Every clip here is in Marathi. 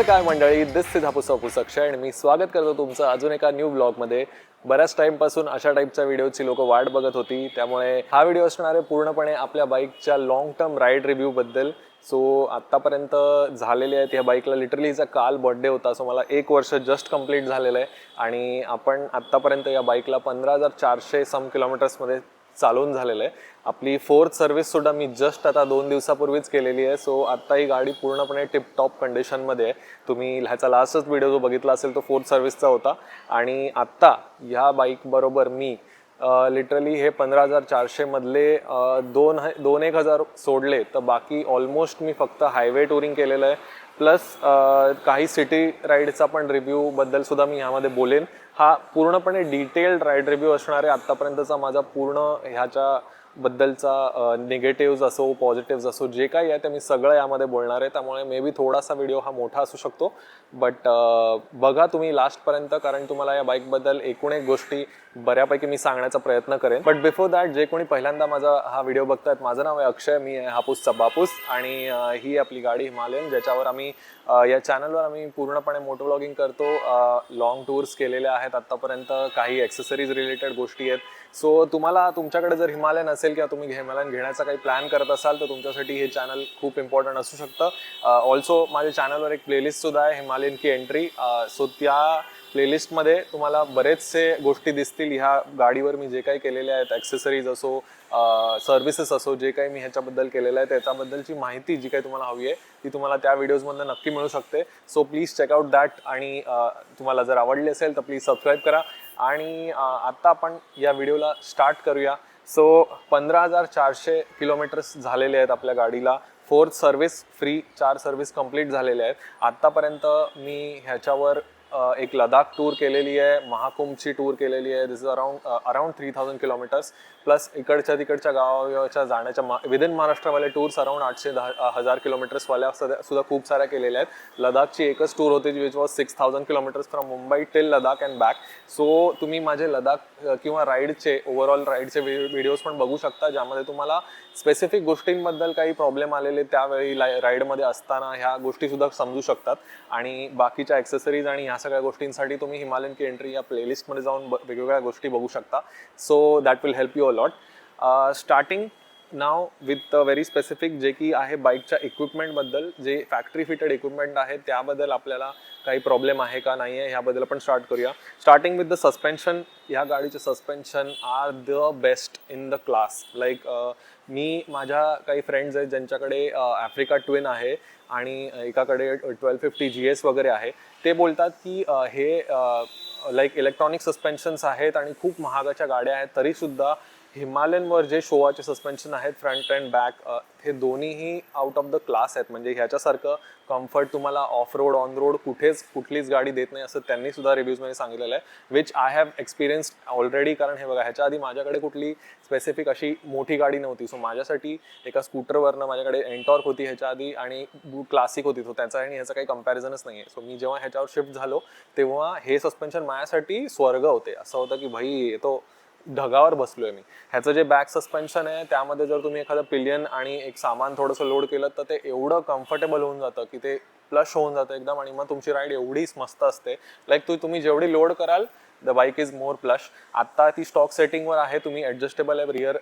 काय मंडळी, दिस इज हापूस अक्षय आणि मी स्वागत करतो तुमचं अजून एका न्यू ब्लॉगमध्ये. बऱ्याच टाईमपासून अशा टाईपच्या व्हिडिओची लोक वाट बघत होती, त्यामुळे हा व्हिडिओ असणार आहे पूर्णपणे आपल्या बाईकच्या लॉंग टर्म राईड रिव्ह्यूबद्दल. सो आत्तापर्यंत झालेले आहेत ह्या बाईकला. लिटरली हिचा काल बर्थडे होता, सो मला 1 वर्ष जस्ट कंप्लीट झालेलं आहे आणि आपण आत्तापर्यंत या बाईकला 15,400 सम किलोमीटर्समध्ये चालून झालेलं आहे. आपली 4th सर्व्हिससुद्धा मी जस्ट आता 2 दिवसापूर्वीच केलेली आहे. सो आत्ता ही गाडी पूर्णपणे टिपटॉप कंडिशनमध्ये आहे. तुम्ही ह्याचा लास्टच व्हिडिओ जो बघितला असेल तो 4th सर्व्हिसचा होता. आणि आत्ता ह्या बाईकबरोबर मी लिटरली हे 15,400 मधले 2,000 सोडले तर बाकी ऑलमोस्ट मी फक्त हायवे टुरिंग केलेलं आहे. प्लस काही सिटी राईडचा पण रिव्ह्यूबद्दल सुद्धा मी ह्यामध्ये बोलेन. हा पूर्णपणे डिटेल्ड राईड रिव्ह्यू असणार आहे. आत्तापर्यंतचा माझा पूर्ण ह्याच्या बद्दलचा निगेटिव्ज असो पॉझिटिव्ज असो जे काही आहे ते मी सगळं यामध्ये बोलणार आहे. त्यामुळे मे बी थोडासा व्हिडिओ हा मोठा असू शकतो, बट बघा तुम्ही लास्टपर्यंत, कारण तुम्हाला या बाईकबद्दल एकूण एक गोष्टी बऱ्यापैकी मी सांगण्याचा प्रयत्न करेन. बट बिफोर दॅट, जे कोणी पहिल्यांदा माझा हा व्हिडिओ बघतायत, माझं नाव आहे अक्षय, मी आहे हापूसचा बापूस आणि ही आपली गाडी हिमालयन, ज्याच्यावर आम्ही या चॅनलवर आम्ही पूर्णपणे मोटो व्लॉगिंग करतो. लॉंग टूर्स केलेल्या आहेत आत्तापर्यंत, काही ॲक्सेसरीज रिलेटेड गोष्टी आहेत. सो तुम्हाला तुमच्याकडे जर हिमालयन असेल किंवा तुम्ही हिमालयन घेण्याचा काही प्लॅन करत असाल तर तुमच्यासाठी हे चॅनल खूप इम्पॉर्टंट असू शकतं. ऑल्सो माझ्या चॅनलवर एक प्लेलिस्टसुद्धा आहे हिमालयन की एंट्री. सो त्या प्लेलिस्टमध्ये तुम्हाला बरेचसे गोष्टी दिसतील ह्या गाडीवर मी जे काही केलेले आहेत, ॲक्सेसरीज असो सर्व्हिसेस असो, जे काही मी ह्याच्याबद्दल केलेलं आहे त्याच्याबद्दलची माहिती जी काही तुम्हाला हवी आहे ती तुम्हाला त्या व्हिडिओजमधून नक्की मिळू शकते. सो प्लीज चेकआउट दॅट आणि तुम्हाला जर आवडली असेल तर प्लीज सबस्क्राईब करा. आणि आत्ता आपण या व्हिडिओला स्टार्ट करूया. सो 15,400 किलोमीटर्स झालेले आहेत आपल्या गाडीला. 4th service free, 4 service complete झालेल्या आहेत. आत्तापर्यंत मी ह्याच्यावर एक लडाख टूर केलेली आहे, महाकुंभची टूर केलेली आहे. This is around 3,000 kilometres. Plus इकडच्या तिकडच्या गावाच्या जाण्याच्या विदिन महाराष्ट्रवाले टूर्स अराउंड 800-1000 किलोमीटर्सवाल्या सुद्धा खूप साऱ्या केलेल्या आहेत. लडाखची एकच टूर होती which was 6,000 kilometres from Mumbai till Ladakh and back. So तुम्ही माझे लडाख किंवा राईडचे ओव्हरऑल राईडचे व्हिडिओज पण बघू शकता, ज्यामध्ये तुम्हाला स्पेसिफिक गोष्टींबद्दल काही प्रॉब्लेम आलेले त्यावेळी राईडमध्ये असताना ह्या गोष्टीसुद्धा समजू शकतात. आणि बाकीच्या ॲक्सेसरीज आणि ह्या सगळ्या गोष्टींसाठी तुम्ही हिमालयन की एंट्री या प्लेलिस्टमध्ये जाऊन वेगवेगळ्या गोष्टी बघू शकता. So that will help you a lot. Starting now with very specific, जे की आहे बाईकच्या इक्विपमेंटबद्दल. जे फॅक्टरी फिटेड इक्विपमेंट आहे त्याबद्दल आपल्याला काही प्रॉब्लेम आहे का नाही आहे ह्याबद्दल आपण स्टार्ट करूया. Starting with the suspension. ह्या गाडीचे suspension are the best in the class. Like मी माझ्या काही फ्रेंड्स आहेत ज्यांच्याकडे आफ्रिका ट्विन आहे आणि एकाकडे 1250 GS वगैरे आहे. ते बोलतात की हे लाईक इलेक्ट्रॉनिक सस्पेन्शन्स आहेत आणि खूप महागाच्या गाड्या आहेत, तरीसुद्धा हिमालयनवर जे शोवाचे सस्पेन्शन आहेत फ्रंट अँड बॅक, हे दोन्हीही आउट ऑफ द क्लास आहेत. म्हणजे ह्याच्यासारखं कम्फर्ट तुम्हाला ऑफ रोड ऑन रोड कुठलीच गाडी देत नाही, असं त्यांनी सुद्धा रिव्ह्यूजमध्ये सांगितलेलं आहे, which I have experienced already. कारण हे बघा, ह्याच्या आधी माझ्याकडे कुठली स्पेसिफिक अशी मोठी गाडी नव्हती. सो माझ्यासाठी एका स्कूटरवरनं माझ्याकडे एंटॉर्क होती ह्याच्या आधी आणि क्लासिक होती. सो त्याचा आणि ह्याचं काही कंपॅरिझनच नाही आहे. सो मी जेव्हा ह्याच्यावर शिफ्ट झालो तेव्हा हे सस्पेन्शन माझ्यासाठी स्वर्ग होते. असं होतं की भाई तो ढगावर बसलोय मी. ह्याचं जे बॅक सस्पेन्शन आहे त्यामध्ये जर तुम्ही एखादं पिलियन आणि एक सामान थोडंसं लोड केलं तर ते एवढं कम्फर्टेबल होऊन जातं की ते प्लश होऊन जातं एकदम, आणि मग तुमची राईड एवढीच मस्त असते. लाईक तुम्ही जेवढी लोड कराल the bike is more plush. आत्ता ती स्टॉक सेटिंगवर आहे, तुम्ही ॲडजस्टेबल आहे रिअर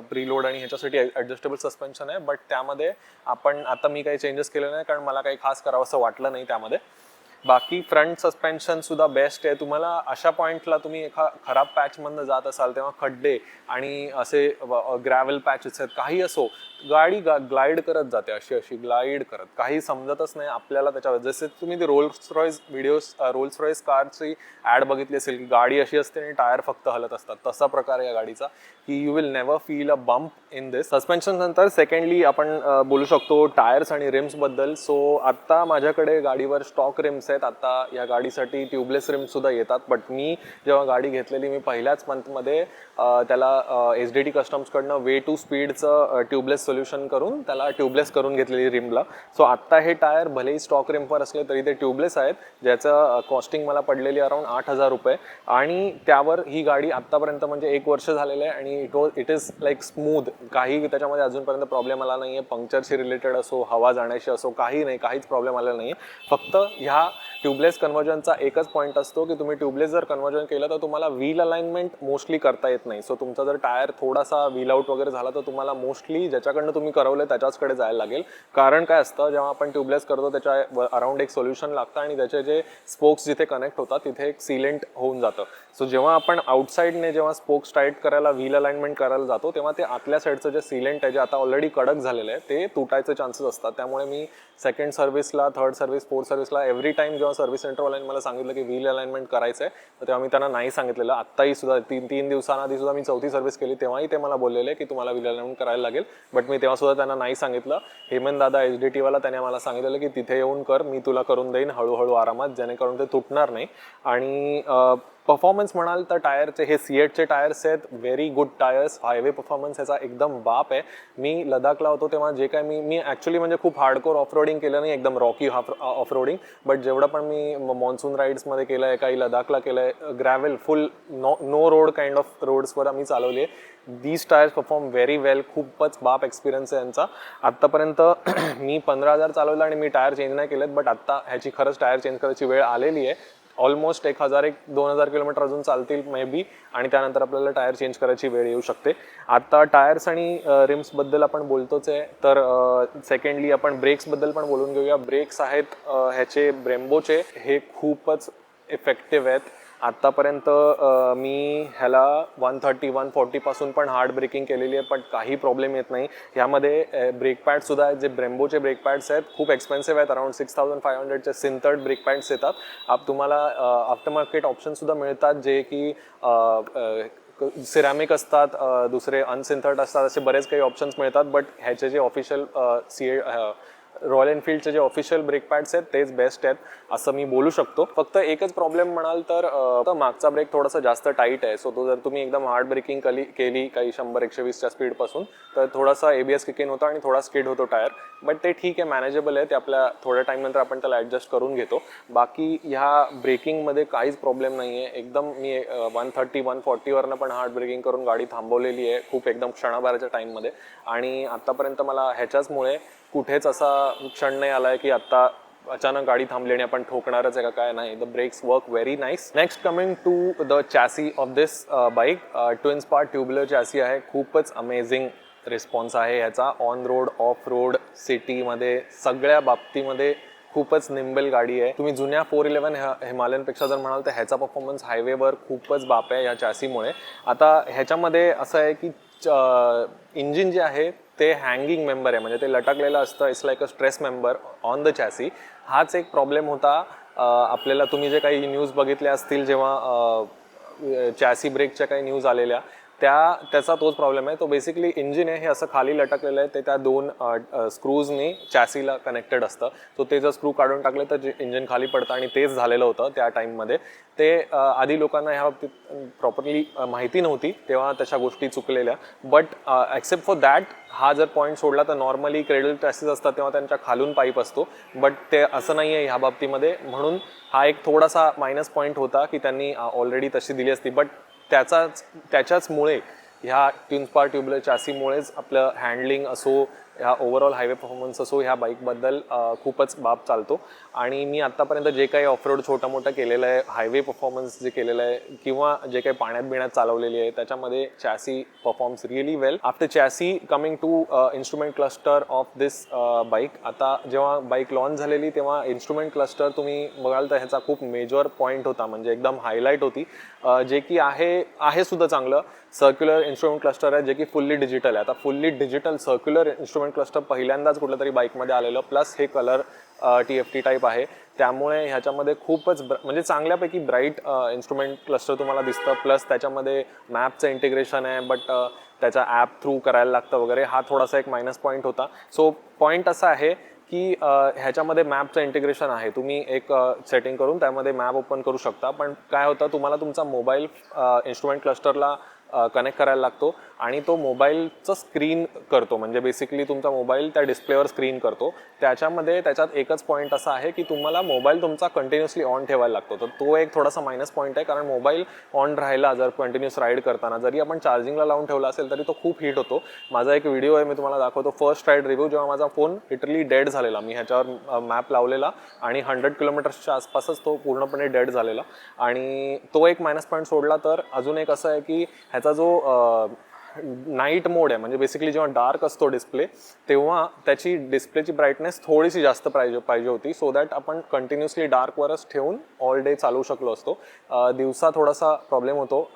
प्रीलोड आणि ह्याच्यासाठी ॲडजस्टेबल सस्पेन्शन आहे. बट त्यामध्ये आता मी काही चेंजेस केले नाही कारण मला काही खास करावं असं वाटलं नाही त्यामध्ये. बाकी फ्रंट सस्पेन्शन सुद्धा बेस्ट आहे. तुम्हाला अशा पॉईंटला तुम्ही एका खराब पॅचमधनं जात असाल तेव्हा खड्डे आणि असे ग्रॅव्हल पॅचेस आहेत, काही असो, गाडी ग्लाईड करत जाते, अशी ग्लाईड करत, काही समजतच नाही आपल्याला त्याच्यावर. जसे तुम्ही ती रोल्स रॉयस कारची ॲड बघितली असेल की गाडी अशी असते आणि टायर फक्त हलत असतात, तसा प्रकार या गाडीचा, की you will never feel a bump in this. Suspension नंतर सेकंडली आपण बोलू शकतो टायर्स आणि रिम्सबद्दल. सो आत्ता माझ्याकडे गाडीवर स्टॉक रिम्स आहेत. आहेत. आता या गाडीसाठी ट्यूबलेस रिम्ससुद्धा येतात, बट मी जेव्हा गाडी घेतलेली मी पहिल्याच मंथमध्ये त्याला SDT कस्टम्सकडनं वे टू स्पीडचं ट्यूबलेस सोल्युशन करून त्याला ट्यूबलेस करून घेतलेली रिमला. सो आत्ता हे टायर भलेही स्टॉक रिमवर असले तरी ते ट्यूबलेस आहेत, ज्याचं कॉस्टिंग मला पडलेली अराउंड 8,000 रुपये. आणि त्यावर ही गाडी आत्तापर्यंत म्हणजे 1 वर्ष झालेलं आहे आणि इट इज लाईक स्मूथ. काही त्याच्यामध्ये अजूनपर्यंत प्रॉब्लेम आला नाही आहे. पंक्चरशी रिलेटेड असो, हवा जाण्याशी असो, काही नाही, काहीच प्रॉब्लेम आलेला नाही आहे. फक्त ह्या ट्यूबलेस कन्व्हर्जनचा एकच पॉईंट असतो की तुम्ही ट्यूबलेस जर कन्व्हर्जन केलं तर तुम्हाला व्हील अलाइनमेंट मोस्टली करता येत नाही. सो तुमचा जर टायर थोडासा व्हील आउट वगैरे झाला तर तुम्हाला मोस्टली ज्याच्याकडनं तुम्ही करवलं त्याच्याचकडे जायला लागेल. कारण काय असतं, जेव्हा आपण ट्यूबलेस करतो त्याच्या अराउंड एक सोल्युशन लागतं आणि त्याचे जे स्पोक्स जिथे कनेक्ट होतात तिथे एक सिलेंट होऊन जातं. सो जेव्हा आपण आउटसाईडने जेव्हा स्पोक्स टाईट करायला व्हील अलाइनमेंट करायला जातो तेव्हा ते आतल्या साईडचं जे सिलेंट आहे जे आता ऑलरेडी कडक झालेलं आहे ते तुटायचे चान्सेस असतात. त्यामुळे मी सेकंड सर्व्हिसला, थर्ड सर्व्हिस, फोर्थ सर्व्हिसला एव्हरी टाइम जेव्हा सर्व्हिस सेंटरवाल्यांनी मला सांगितलं की व्हील अलाइनमेंट करायचं आहे तर तेव्हा मी त्यांना नाही सांगितलेलं. आत्ताही सुद्धा 3 दिवसांआधी सुद्धा मी चौथी सर्व्हिस केली तेव्हाही ते मला बोललेले की तुम्हाला व्हील अलाइनमेंट करायला लागेल, बट मी तेव्हा सुद्धा त्यांना नाही सांगितलं. हेमंत दादा SDT वाला त्याने मला सांगितलेलं की तिथे येऊन कर, मी तुला करून देईन हळूहळू आरामात, जेणेकरून ते तुटणार नाही. आणि परफॉर्मन्स म्हणाल तर टायरचे हे C8चे टायर्स आहेत, very good tyres. Highway performance ह्याचा एकदम बाप आहे. मी लडाखला होतो तेव्हा जे काय मी ॲक्च्युली म्हणजे खूप हार्डकोर ऑफ रोडिंग केलं नाही, एकदम रॉकी ऑफ रोडिंग, बट जेवढं पण मी मॉन्सून राईड्समध्ये केलं आहे, काही लडाखला केलं आहे, gravel full no road kind of रोड्सवर आम्ही चालवली आहे. These tyres perform very well. खूपच बाप एक्सपिरियन्स आहे यांचा. आत्तापर्यंत मी 15,000 चालवलं आणि मी टायर चेंज नाही केलेत, बट आत्ता ह्याची खरंच टायर चेंज करायची वेळ आलेली आहे. ऑलमोस्ट 1,000-2,000 किलोमीटर अजून चालतील मे बी, आणि त्यानंतर आपल्याला टायर चेंज करायची वेळ येऊ शकते. आता टायर्स आणि रिम्सबद्दल आपण बोलतोच आहे, तर सेकंडली आपण ब्रेक्सबद्दल पण बोलून घेऊया. ब्रेक्स आहेत ह्याचे ब्रेम्बोचे, हे खूपच इफेक्टिव्ह आहेत. आत्तापर्यंत मी ह्याला 130-140 पासून पण हार्ड ब्रेकिंग केलेली आहे, पण काही प्रॉब्लेम येत नाही. ह्यामध्ये ब्रेक पॅडसुद्धा आहेत, जे ब्रेम्बोचे ब्रेक पॅड्स आहेत, खूप एक्सपेन्सिव्ह आहेत. अराउंड 6,500चे सिंथर्ड ब्रेक पॅड्स येतात. तुम्हाला आफ्टर मार्केट ऑप्शनसुद्धा मिळतात जे की सिरॅमिक असतात, दुसरे अनसिंथर्ड असतात, असे बरेच काही ऑप्शन्स मिळतात. बट ह्याचे जे ऑफिशियल रॉयल एनफिल्डचे जे ऑफिशियल ब्रेक पॅड्स आहेत तेच बेस्ट आहेत असं मी बोलू शकतो. फक्त एकच प्रॉब्लेम म्हणाल तर मागचा ब्रेक थोडासा जास्त टाईट आहे. सो तो जर तुम्ही एकदम हार्ड ब्रेकिंग केली काही 100-120च्या स्पीडपासून तर थोडासा ABS किक इन होतो आणि थोडा स्किड होतो टायर, बट ते ठीक आहे, मॅनेजेबल आहे. ते आपल्या थोड्या टाईमनंतर आपण त्याला ॲडजस्ट करून घेतो. बाकी ह्या ब्रेकिंगमध्ये काहीच प्रॉब्लेम नाही आहे. एकदम मी 130-140वरनं पण हार्ड ब्रेकिंग करून गाडी थांबवलेली आहे खूप एकदम क्षणाभराच्या टाईममध्ये. आणि आत्तापर्यंत मला ह्याच्याचमुळे कुठेच असा क्षण नाही आला आहे की आत्ता अचानक गाडी थांबली आणि आपण ठोकणारच आहे का काय, नाही. The brakes work very nice. Next coming to the chassis of this bike, twin spark tubular chassis आहे. खूपच अमेझिंग रिस्पॉन्स आहे ह्याचा. ऑन रोड, ऑफ रोड, सिटीमध्ये सगळ्या बाबतीमध्ये खूपच निंबल गाडी आहे. तुम्ही जुन्या 411 हिमालयनपेक्षा जर म्हणाल तर ह्याचा परफॉर्मन्स हायवेवर खूपच बाप आहे या चॅसीमुळे. आता ह्याच्यामध्ये असं आहे की इंजिन जे आहे ते हँगिंग मेंबर आहे, म्हणजे ते लटकलेलं असतं. It's like a stress member on the chassis. हाच एक प्रॉब्लेम होता आपल्याला. तुम्ही जे काही न्यूज बघितल्या असतील जेव्हा चॅसी ब्रेकच्या काही न्यूज आलेल्या त्याचा तोच प्रॉब्लेम आहे. तो बेसिकली इंजिन आहे हे असं खाली लटकलेलं आहे, ते त्या 2 स्क्रूजनी चॅसीला कनेक्टेड असतं. सो ते जर स्क्रू काढून टाकले तर जे इंजिन खाली पडतं आणि तेच झालेलं होतं त्या टाईममध्ये. ते आधी लोकांना ह्या बाबतीत प्रॉपरली माहिती नव्हती, तेव्हा तशा गोष्टी चुकलेल्या. बट एक्सेप्ट फॉर दॅट हा जर पॉईंट सोडला तर नॉर्मली क्रेडल चॅसीस असतात तेव्हा त्यांच्या खालून पाईप असतो, बट ते असं नाही आहे ह्या बाबतीमध्ये. म्हणून हा एक थोडासा मायनस पॉईंट होता की त्यांनी ऑलरेडी तशी दिली असती, बट त्याच्याचमुळे ह्या ट्विन स्पार्क ट्युब्युलर चॅसीमुळेच आपलं हँडलिंग असो, ह्या ओव्हरऑल हायवे परफॉर्मन्स असो, ह्या बाईकबद्दल खूपच बाप चालतो. आणि मी आत्तापर्यंत जे काही ऑफरोड छोटं मोठं केलेलं आहे, हायवे परफॉर्मन्स जे केलेलं आहे किंवा जे काही पाण्यात बिण्यात चालवलेली आहे त्याच्यामध्ये chassis performs really well. After chassis coming to instrument cluster of this bike. आता जेव्हा बाईक लॉन्च झालेली तेव्हा इन्स्ट्रुमेंट क्लस्टर तुम्ही बघाल तर ह्याचा खूप मेजर पॉईंट होता, म्हणजे एकदम हायलाईट होती. जे की आहे सुद्धा चांगलं. सर्क्युलर इन्स्ट्रुमेंट क्लस्टर आहे जे की फुल्ली डिजिटल आहे. आता fully digital circular instrument cluster पहिल्यांदाच कुठल्या तरी बाईकमध्ये आलेलं, प्लस हे कलर TFT टाईप आहे, त्यामुळे ह्याच्यामध्ये खूपच म्हणजे चांगल्यापैकी ब्राईट इन्स्ट्रुमेंट क्लस्टर तुम्हाला दिसतं. प्लस त्याच्यामध्ये मॅपचं इंटिग्रेशन आहे, बट त्याचा ॲप थ्रू करायला लागतं वगैरे, हा थोडासा एक मायनस पॉईंट होता. सो पॉईंट असा आहे की ह्याच्यामध्ये मॅपचं इंटिग्रेशन आहे. तुम्ही एक सेटिंग करून त्यामध्ये मॅप ओपन करू शकता. पण काय होतं, तुम्हाला तुमचा मोबाईल इन्स्ट्रुमेंट क्लस्टरला कनेक्ट करायला लागतो आणि तो मोबाईलचं स्क्रीन करतो. म्हणजे बेसिकली तुमचा मोबाईल त्या डिस्प्लेवर स्क्रीन करतो. त्याच्यात एकच पॉईंट असा आहे की तुम्हाला मोबाईल तुमचा कंटिन्युअसली ऑन ठेवायला लागतो. तर तो एक थोडासा मायनस पॉईंट आहे, कारण मोबाईल ऑन राहिला जर कंटिन्युअस राईड करताना, जरी आपण चार्जिंगला लावून ठेवला असेल तरी तो खूप हीट होतो. माझा एक व्हिडिओ आहे, मी तुम्हाला दाखवतो. फर्स्ट राईड रिव्ह्यू, जेव्हा माझा फोन लिटरली डेड झालेला, मी ह्याच्यावर मॅप लावलेला आणि 100 किलोमीटर्सच्या आसपासच तो पूर्णपणे डेड झालेला. आणि तो एक मायनस पॉईंट सोडला तर अजून एक असं आहे की ह्याचा जो नाईट मोड आहे, म्हणजे बेसिकली जेव्हा डार्क असतो डिस्प्ले तेव्हा त्याची डिस्प्लेची ब्राईटनेस थोडीशी जास्त पाहिजे होती, सो दॅट आपण कंटिन्युअसली डार्कवरच ठेवून ऑल डे चालवू शकलो असतो. दिवसा थोडासा प्रॉब्लेम होतो,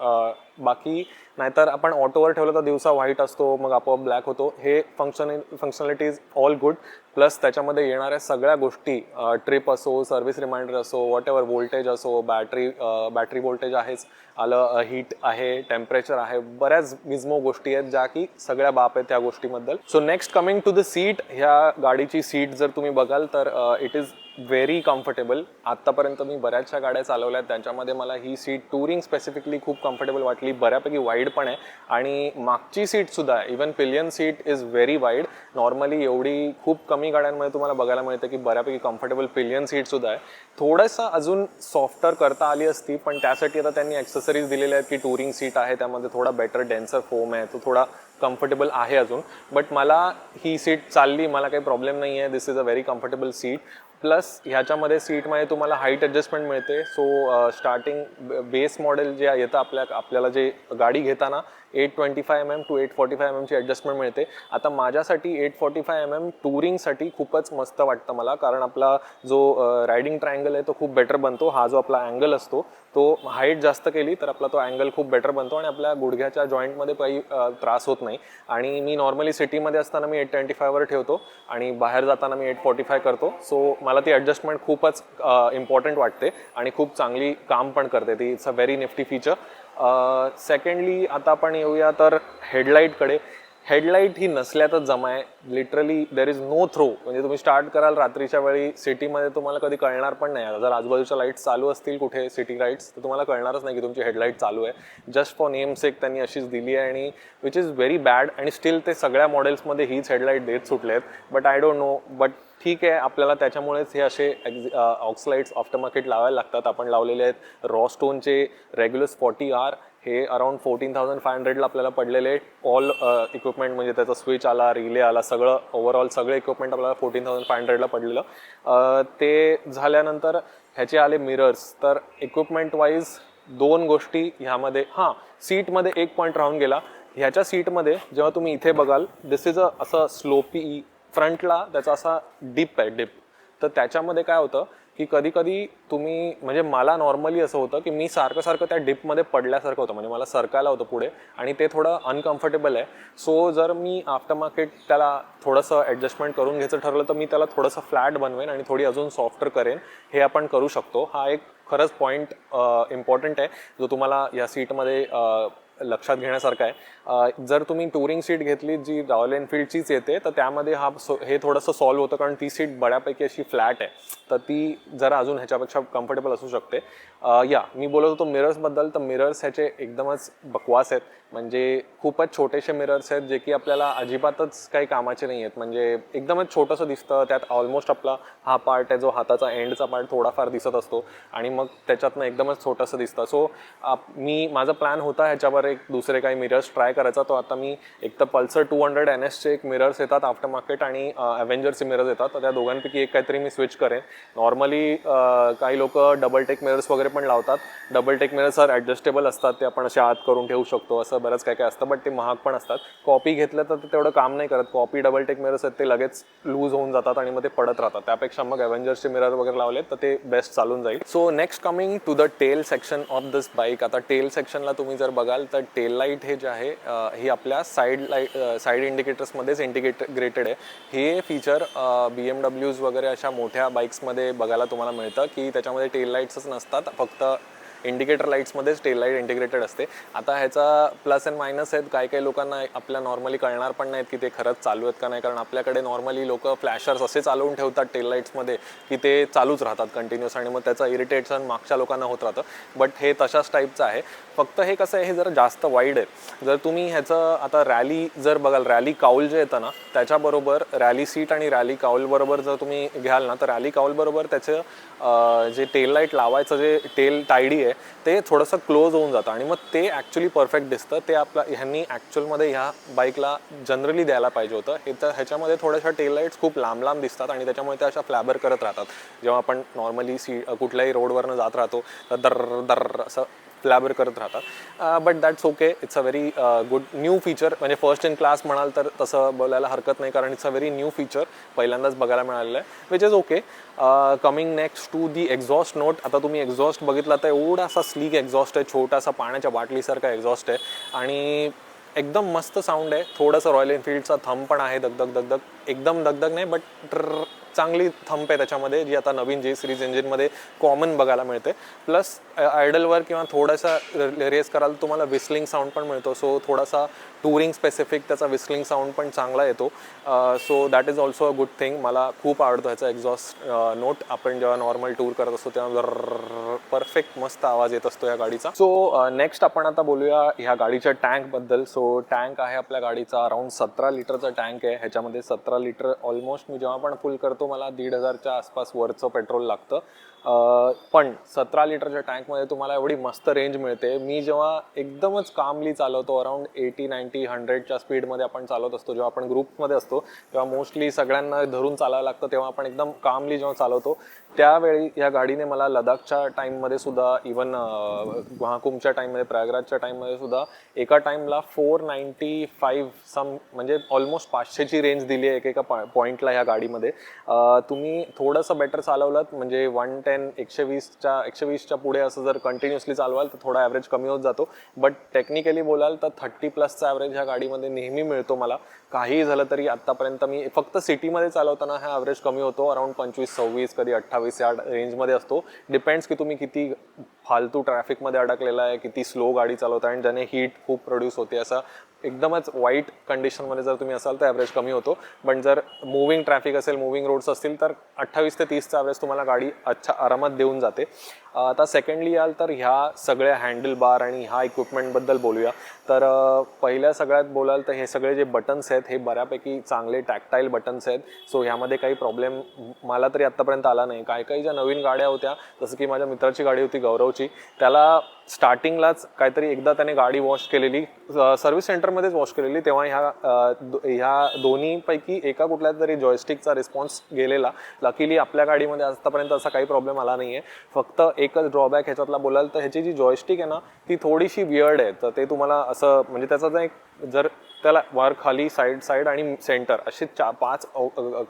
बाकी नाहीतर आपण ऑटोवर ठेवलं तर दिवसा व्हाईट असतो, मग आपोआप ब्लॅक होतो. हे functionality is all good. Plus त्याच्यामध्ये येणाऱ्या सगळ्या गोष्टी, ट्रिप असो, सर्व्हिस रिमाइंडर असो, वॉट एव्हर, व्होल्टेज असो, बॅटरी व्होल्टेज आहेच आलं, हीट आहे, टेम्परेचर आहे, बऱ्याच गिझमो गोष्टी आहेत ज्या की सगळ्या बाप आहेत त्या गोष्टीबद्दल. So next coming to the seat, ह्या गाडीची सीट जर तुम्ही बघाल तर इट इज व्हेरी कम्फर्टेबल. आत्तापर्यंत मी बऱ्याचशा गाड्या चालवल्या आहेत, त्यांच्यामध्ये मला ही सीट टुरिंग स्पेसिफिकली खूप कम्फर्टेबल वाटली. बऱ्यापैकी वाईड पण आहे आणि मागची सीटसुद्धा, even pillion seat is very wide. Normally एवढी खूप कमी गाड्यांमध्ये तुम्हाला बघायला मिळतं की बऱ्यापैकी कम्फर्टेबल पिलियन सीटसुद्धा आहे. थोडंसं अजून सॉफ्टर करता आली असती, पण त्यासाठी आता त्यांनी ॲक्सेसरीज दिलेल्या आहेत की टुरिंग सीट आहे, त्यामध्ये थोडा बेटर डेन्सर फोम आहे, तो थोडा कम्फर्टेबल आहे अजून. बट मला ही सीट चालली, मला काही प्रॉब्लेम नाही आहे. This is a very comfortable seat. Plus ह्याच्यामध्ये सीटमध्ये तुम्हाला हाईट ॲडजस्टमेंट मिळते. सो स्टार्टिंग बेस मॉडेल जे येतं आपल्याला जे गाडी घेताना 825mm टू 845mm ची ॲडजस्टमेंट मिळते. आता माझ्यासाठी 845mm टुरिंगसाठी खूपच मस्त वाटतं मला, कारण आपला जो रायडिंग ट्रायंगल आहे तो खूप बेटर बनतो. हा जो आपला अँगल असतो तो हाईट जास्त केली तर आपला तो अँगल खूप बेटर बनतो आणि आपल्या गुडघ्याच्या जॉईंटमध्ये काही त्रास होत नाही. आणि मी नॉर्मली सिटीमध्ये असताना मी 825वर ठेवतो आणि बाहेर जाताना मी 845 करतो. सो मला ती ॲडजस्टमेंट खूपच इम्पॉर्टंट वाटते आणि खूप चांगली काम पण करते ती. It's a very Nifty feature. Secondly आता आपण येऊया तर हेडलाईटकडे. हेडलाईट ही नसल्यातच जमा आहे. Literally there is no throw. म्हणजे तुम्ही स्टार्ट कराल रात्रीच्या वेळी सिटीमध्ये, तुम्हाला कधी कळणार पण नाही. जर आजूबाजूच्या लाईट्स चालू असतील कुठे सिटी लाईट्स, तर तुम्हाला कळणारच नाही की तुमची हेडलाईट चालू आहे. जस्ट फॉर नेम सेक त्यांनी अशीच दिली आहे आणि विच इज व्हेरी बॅड. आणि स्टील ते सगळ्या मॉडेल्समध्ये हीच हेडलाईट देत सुटले आहेत. But I don't know, but ठीक आहे, आपल्याला त्याच्यामुळेच हे असे ऑक्सलाईट्स आफ्टर मार्केट लावायला लागतात. आपण लावलेले आहेत रॉस्टोनचे रेग्युलर्स 40R, हे अराउंड 14,500ला आपल्याला पडलेले. ऑल इक्विपमेंट, म्हणजे त्याचा स्विच आला, रिले आला, सगळं ओव्हरऑल सगळे इक्विपमेंट आपल्याला 14,500ला पडलेलं. ते झाल्यानंतर ह्याचे आले मिरर्स. तर इक्विपमेंट वाईज दोन गोष्टी ह्यामध्ये. सीटमध्ये एक पॉईंट राहून गेला. ह्याच्या सीटमध्ये जेव्हा तुम्ही इथे बघाल, दिस इज असं स्लोपी फ्रंटला त्याचा असा डिप आहे, डिप. तर त्याच्यामध्ये काय होतं की कधी कधी तुम्ही, म्हणजे मला नॉर्मली असं होतं की मी सारखं त्या डिपमध्ये पडल्यासारखं होतं, म्हणजे मला सरकायला होतं पुढे आणि ते थोडं अनकम्फर्टेबल आहे. सो जर मी आफ्टर मार्केट त्याला थोडंसं ॲडजस्टमेंट करून घ्यायचं ठरलं तर मी त्याला थोडंसं फ्लॅट बनवेन आणि थोडी अजून सॉफ्टर करेन. हे आपण करू शकतो. हा एक खरंच पॉईंट इम्पॉर्टंट आहे जो तुम्हाला या सीटमध्ये लक्षात घेण्यासारखं आहे. जर तुम्ही टुरिंग सीट घेतली जी रॉयल एनफिल्डचीच येते, तर त्यामध्ये हे थोडंसं सॉल्व्ह होतं, कारण ती सीट बऱ्यापैकी अशी फ्लॅट आहे, तर ती जरा अजून ह्याच्यापेक्षा कम्फर्टेबल असू शकते. मी बोलत होतो मिरर्सबद्दल. तर मिरर्स ह्याचे एकदमच बकवास आहेत. म्हणजे खूपच छोटेसे मिरर्स आहेत जे की आपल्याला अजिबातच काही कामाचे नाही आहेत. म्हणजे एकदमच छोटंसं दिसतं. त्यात ऑलमोस्ट आपला हा पार्ट आहे जो हाताचा एंडचा पार्ट थोडाफार दिसत असतो आणि मग त्याच्यातनं एकदमच छोटंसं दिसतं. सो माझा प्लॅन होता ह्याच्यावर एक दुसरे काही मिरर्स ट्राय करायचा. तो आता मी एक तर पल्सर 200 NSचे एक मिरर्स येतात आफ्टर मार्केट आणि अव्हेंजरचे मिरर्स येतात, तर त्या दोघांपैकी एक काहीतरी मी स्विच करेन. नॉर्मली काही लोक डबल टेक मिरर्स वगैरे पण लावतात. डबल टेक मिरर्स ॲडजस्टेबल असतात, ते आपण असे आत करून ठेवू शकतो, असं बरंच काय काय असतं, बट ते महाग पण असतात. कॉपी घेतलं तर तेवढं काम नाही करत. कॉपी डबल टेक मिरर्स आहेत ते लगेच लूज होऊन जातात आणि मग ते पडत राहतात. त्यापेक्षा मग अव्हेंजर्सचे मिरर वगैरे लावलेत तर ते बेस्ट चालून जाईल. So next coming to the tail section of this bike. आता टेल सेक्शनला तुम्ही जर बघाल तर टेल लाईट हे जे आहे ही आपल्या साईड इंडिकेटर्समध्येच इंटिग्रेटेड आहे. हे फीचर BMWs वगैरे अशा मोठ्या बाईक्समध्ये बघायला तुम्हाला मिळतं की त्याच्यामध्ये टेल लाईट्सच नसतात, फक्त इंडिकेटर लाईट्समध्येच टेल लाईट इंटिग्रेटेड असते. आता ह्याचा प्लस अँड मायनस आहेत. काही लोकांना आपल्या नॉर्मली कळणार पण नाहीत की ते खरंच चालू आहेत का नाही, कारण आपल्याकडे नॉर्मली लोक फ्लॅशर्स असे चालवून ठेवतात टेल लाईट्समध्ये की ते चालूच राहतात कंटिन्युअस आणि मग त्याचा इरिटेशन मागच्या लोकांना होत राहतं. बट हे तशाच टाईपचं आहे. फक्त हे कसं आहे, हे जरा जास्त वाईड आहे. जर तुम्ही ह्याचं आता रॅली जर बघाल, रॅली काउल जे येतं ना त्याच्याबरोबर रॅली सीट आणि रॅली काउल बरोबर जर तुम्ही घ्याल ना, तर रॅली काउल बरोबर त्याचं जे टेल लाईट लावायचं जे टेल टायडी आहे ते थोडंसं क्लोज होऊन जातं आणि मग ते ॲक्च्युली परफेक्ट दिसतं. ते ह्यांनी ॲक्च्युअलमध्ये ह्या बाईकला जनरली द्यायला पाहिजे होतं. हे तर ह्याच्यामध्ये थोड्याशा टेल लाईट्स खूप लांब लांब दिसतात आणि त्याच्यामुळे त्या अशा फ्लॅबर करत राहतात. जेव्हा आपण नॉर्मली कुठल्याही रोडवरनं जात राहतो तर दर दर असं फ्लॅबर करत राहतात. But that's okay. It's a very good new feature. म्हणजे फर्स्ट इन क्लास म्हणाल तर तसं बोलायला हरकत नाही, कारण it's a very new feature, पहिल्यांदाच बघायला मिळालेलं आहे, which is okay. Coming next to the exhaust note. आता तुम्ही एक्झॉस्ट बघितला तर एवढासा स्लीक एक्झॉस्ट आहे, छोटासा पाण्याच्या बाटलीसारखा एक्झॉस्ट आहे आणि एकदम मस्त साऊंड आहे. थोडंसं रॉयल एनफिल्डचा थंब पण आहे, दगदग दगदग, एकदम दगदग नाही बट चांगली थंप आहे त्याच्यामध्ये, जी आता नवीन जे सिरीज इंजिनमध्ये कॉमन बघायला मिळते. प्लस आयडलवर किंवा थोडासा रेस कराल तुम्हाला विस्लिंग साऊंड पण मिळतो. सो थोडासा टुरिंग स्पेसिफिक त्याचा विस्लिंग साऊंड पण चांगला येतो. So that is also a good thing. मला खूप आवडतो ह्याचा एक्झॉस्ट नोट. आपण जेव्हा नॉर्मल टूर करत असतो तेव्हा परफेक्ट मस्त आवाज येत असतो या गाडीचा. सो नेक्स्ट आपण आता बोलूया ह्या गाडीच्या टँकबद्दल. सो टँक आहे आपल्या गाडीचा अराउंड 17 लिटरचा टँक आहे. ह्याच्यामध्ये 17 लिटर ऑलमोस्ट मी जेव्हा पण फुल करतो मला 1,500च्या आसपास वरचं पेट्रोल लागतं. पण 17 लिटरच्या टँकमध्ये तुम्हाला एवढी मस्त रेंज मिळते. मी जेव्हा एकदमच कामली चालवतो अराउंड 80, 90, 100च्या स्पीडमध्ये आपण चालवत असतो, जेव्हा आपण ग्रुपमध्ये असतो तेव्हा मोस्टली सगळ्यांना धरून चालायला लागतं, तेव्हा आपण एकदम कामली जेव्हा चालवतो त्यावेळी या गाडीने मला लडाखच्या टाईममध्ये सुद्धा, इवन महाकुंभच्या टाईममध्ये, प्रयागराजच्या टाईममध्ये सुद्धा एका टाईमला 495 सम म्हणजे ऑलमोस्ट 500ची रेंज दिली आहे एकेका पॉईंटला ह्या गाडीमध्ये. तुम्ही थोडंसं बेटर चालवलं म्हणजे 110, 120च्या पुढे असं जर कंटिन्युअसली चालवाल तर थोडा ॲव्हरेज कमी होत जातो. बट टेक्निकली बोलाल तर 30+ ॲव्हरेज ह्या गाडीमध्ये नेहमी मिळतो मला. काहीही झालं तरी आत्तापर्यंत मी फक्त सिटीमध्ये चालवताना हा ॲव्हरेज कमी होतो, अराउंड 25-26, कधी 28 या रेंजमध्ये असतो. डिपेंड्स की तुम्ही किती फालतू ट्रॅफिकमध्ये अडकलेला आहे, किती स्लो गाडी चालवता आणि ज्याने हीट खूप प्रोड्यूस होते. असं एकदमच वाईट कंडिशनमध्ये जर तुम्ही असाल तर ॲव्हरेज कमी होतो. पण जर मुव्हिंग ट्रॅफिक असेल, मुव्हिंग रोड्स असतील तर 28 ते 30चा ॲव्हरेज तुम्हाला गाडी अच्छा आरामात देऊन जाते. आता सेकंडली याल तर ह्या सगळ्या हँडल बार आणि ह्या इक्विपमेंटबद्दल बोलूया. तर पहिल्या सगळ्यात बोलाल तर हे सगळे जे बटन्स आहेत हे बऱ्यापैकी चांगले टॅक्टाईल बटन्स आहेत. सो ह्यामध्ये काही प्रॉब्लेम मला तरी आत्तापर्यंत आला नाही. काही ज्या नवीन गाड्या होत्या, जसं की माझ्या मित्राची गाडी होती गौरवची, त्याला स्टार्टिंगलाच काहीतरी एकदा त्याने गाडी वॉश केलेली, सर्व्हिस सेंटरमध्येच वॉश केलेली, तेव्हा ह्या दोन्हीपैकी एका कुठल्या तरी जॉयस्टिकचा रिस्पॉन्स गेलेला. लकीली आपल्या गाडीमध्ये आतापर्यंत असा काही प्रॉब्लेम आला नाही आहे. फक्त एकच ड्रॉबॅक ह्याच्यातला बोलाल तर ह्याची जी जॉयस्टिक आहे ना ती थोडीशी वियर्ड आहे. तर ते तुम्हाला असं म्हणजे त्याचा एक जर त्याला वर खाली साईड आणि सेंटर असे 5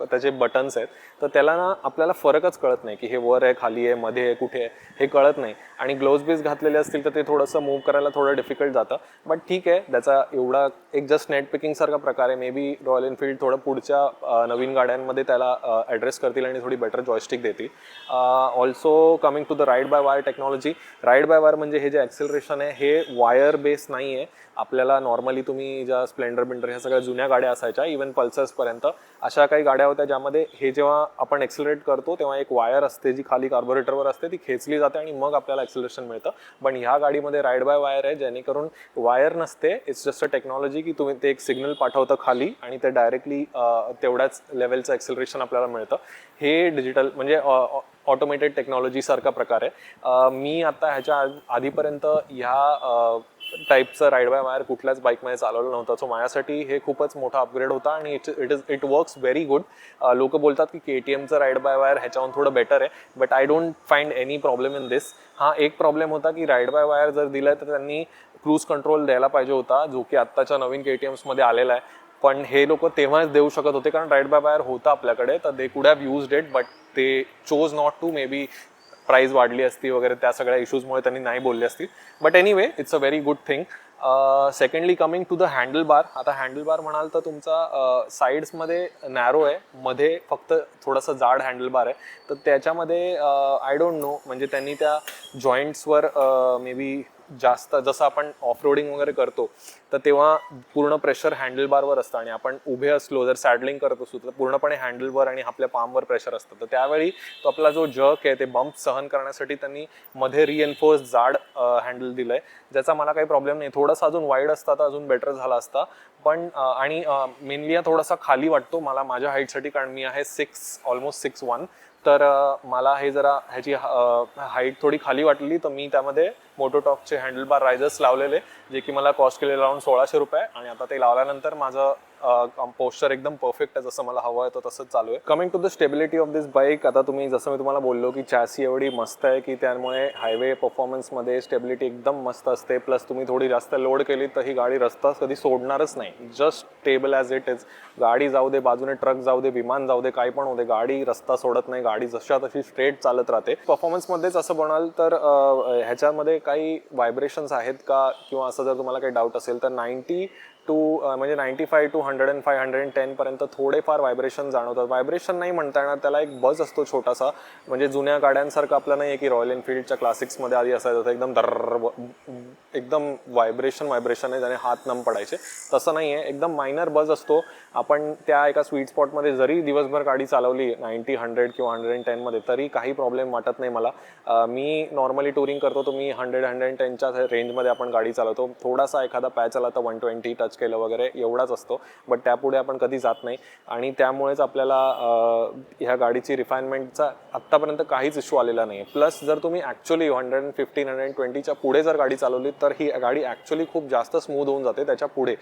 त्याचे बटन्स आहेत, तर त्याला ना आपल्याला फरकच कळत नाही की हे वर आहे, खाली आहे, मध्ये आहे, कुठे आहे हे कळत नाही. आणि ग्लोव्ज बीज घातलेले असतील तर ते थोडंसं मूव्ह करायला थोडं डिफिकल्ट जातं. बट ठीक आहे, त्याचा एवढा एक जस्ट नेट पिकिंग सारखा प्रकार आहे. मे बी रॉयल एनफिल्ड थोडं पुढच्या नवीन गाड्यांमध्ये त्याला ॲड्रेस करतील आणि थोडी बेटर जॉयस्टिक देतील. Also coming to the ride by wire technology. Ride by wire म्हणजे हे जे ॲक्सेलरेशन आहे हे वायर बेस नाही आहे. आपल्याला नॉर्मली तुम्ही ज्या स्प्लेंडर बिंडर ह्या सगळ्या जुन्या गाड्या असायच्या, इवन पल्सर्सपर्यंत अशा काही गाड्या होत्या ज्यामध्ये हे जेव्हा आपण ॲक्सिलरेट करतो तेव्हा एक वायर असते जी खाली कार्बोरेटरवर असते, ती खेचली जाते आणि मग आपल्याला ॲक्सिलरेशन मिळतं. पण ह्या गाडीमध्ये राईड बाय वायर आहे, जेणेकरून वायर नसते. इट्स जस्ट अ टेक्नॉलॉजी की तुम्ही ते एक सिग्नल पाठवतं खाली आणि ते डायरेक्टली तेवढ्याच लेवलचं ॲक्सिलरेशन आपल्याला मिळतं. हे डिजिटल म्हणजे ऑटोमेटेड टेक्नॉलॉजीसारखा प्रकार आहे. मी आता ह्याच्या आधीपर्यंत ह्या टाईपचं राईड बाय वायर कुठल्याच बाईकमध्ये चालवलं नव्हतं. सो माझ्यासाठी हे खूपच मोठा अपग्रेड होता आणि इट वर्क्स व्हेरी गुड. लोक बोलतात की KTMचं राईड बाय वायर ह्याच्याहून थोडं बेटर आहे, but I don't find any problem in this. हा एक प्रॉब्लेम होता की राईड बाय वायर जर दिलं तर त्यांनी क्रूज कंट्रोल द्यायला पाहिजे होता, जो की आत्ताच्या नवीन KTMsमध्ये आलेला आहे. पण हे लोक तेव्हाच देऊ शकत होते कारण राईड बाय वायर होता आपल्याकडे, तर they could have used it, but ते chose not to. Maybe price वाढली असती वगैरे, त्या सगळ्या इश्यूजमुळे त्यांनी नाही बोलले असतील. But anyway it's a very good thing. Secondly coming to the handle bar. आता हँडल बार म्हणाल तर तुमचा साईड्समध्ये नॅरो आहे, मध्ये फक्त थोडंसं जाड हँडल बार आहे. तर त्याच्यामध्ये आय डोंट नो, म्हणजे त्यांनी त्या जॉईंट्सवर मे बी जास्त, जसं आपण ऑफ रोडिंग वगैरे करतो तर तेव्हा पूर्ण प्रेशर हँडल बारवर असतं आणि आपण उभे असलो जर सॅडलिंग करत असू तर पूर्णपणे हँडलवर आणि आपल्या पामवर प्रेशर असतं. तर त्यावेळी तो आपला जो जर्क आहे ते बम्प सहन करण्यासाठी त्यांनी मध्ये रिएन्फोर्स जाड हँडल दिलं आहे, ज्याचा मला काही प्रॉब्लेम नाही. थोडासा अजून वाईड असता तर अजून बेटर झाला असता, पण आणि मेनली थोडासा खाली वाटतो मला माझ्या हाईटसाठी, कारण मी आहे ऑलमोस्ट 6'1". तर मला हे जरा ह्याची हाईट थोडी खाली वाटली, तर मी त्यामध्ये मोटोटॉकचे हँडल बार रायझर्स लावलेले, जे की मला कॉस्ट केलेले अराउंड 1600 रुपये. आणि आता ते लावल्यानंतर माझं पोस्चर एकदम परफेक्ट आहे, जसं मला हवं आहे तर तसंच चालू आहे. Coming to the stability of this bike, आता तुम्ही जसं मी तुम्हाला बोललो की चॅसी एवढी मस्त आहे की त्यामुळे हायवे परफॉर्मन्समध्ये स्टेबिलिटी एकदम मस्त असते. प्लस तुम्ही थोडी जास्त लोड केली तर ही गाडी रस्ता कधी सोडणारच नाही, just stable as it is. गाडी जाऊ दे, बाजूने ट्रक जाऊ दे, विमान जाऊ दे, काही पण होते, गाडी रस्ता सोडत नाही, गाडी जशा तशी स्ट्रेट चालत राहते. परफॉर्मन्समध्येच असं म्हणाल तर ह्याच्यामध्ये काही व्हायब्रेशन्स आहेत का, किंवा असं जर तुम्हाला काही डाऊट असेल तर 95 to 105 110 पर्यंत थोडेफार व्हायब्रेशन जाणवतात. व्हायब्रेशन नाही म्हणता येणार, त्याला एक बज असतो छोटासा, म्हणजे जुन्या गाड्यांसारखं आपलं नाही आहे की रॉयल एनफिल्डच्या क्लासिक्समध्ये आधी असायचं तर एकदम एकदम व्हायब्रेशन आहे ज्याने हात नम पडायचे. तसं नाही आहे, एकदम मायनर बज असतो. आपण त्या एका स्वीट स्पॉटमध्ये जरी दिवसभर गाडी चालवली 90 100 किंवा 110 मध्ये तरी काही प्रॉब्लेम वाटत नाही मला. मी नॉर्मली टुरिंग करतो तर मी 100-110च्या रेंजमध्ये आपण गाडी चालवतो. थोडासा एखादा पॅच आला तर 120 टच केलं वगैरे एवढाच असतो, बट त्यापुढे आपण कधी जात नाही. आणि त्यामुळेच आपल्याला ह्या गाडीची रिफाईनमेंटचा आत्तापर्यंत काहीच इश्यू आलेला नाही. प्लस जर तुम्ही ॲक्च्युली 115 120च्या पुढे जर गाडी चालवली तर ही गाडी ॲक्च्युली खूप जास्त स्मूथ होऊन जाते त्याच्या पुढे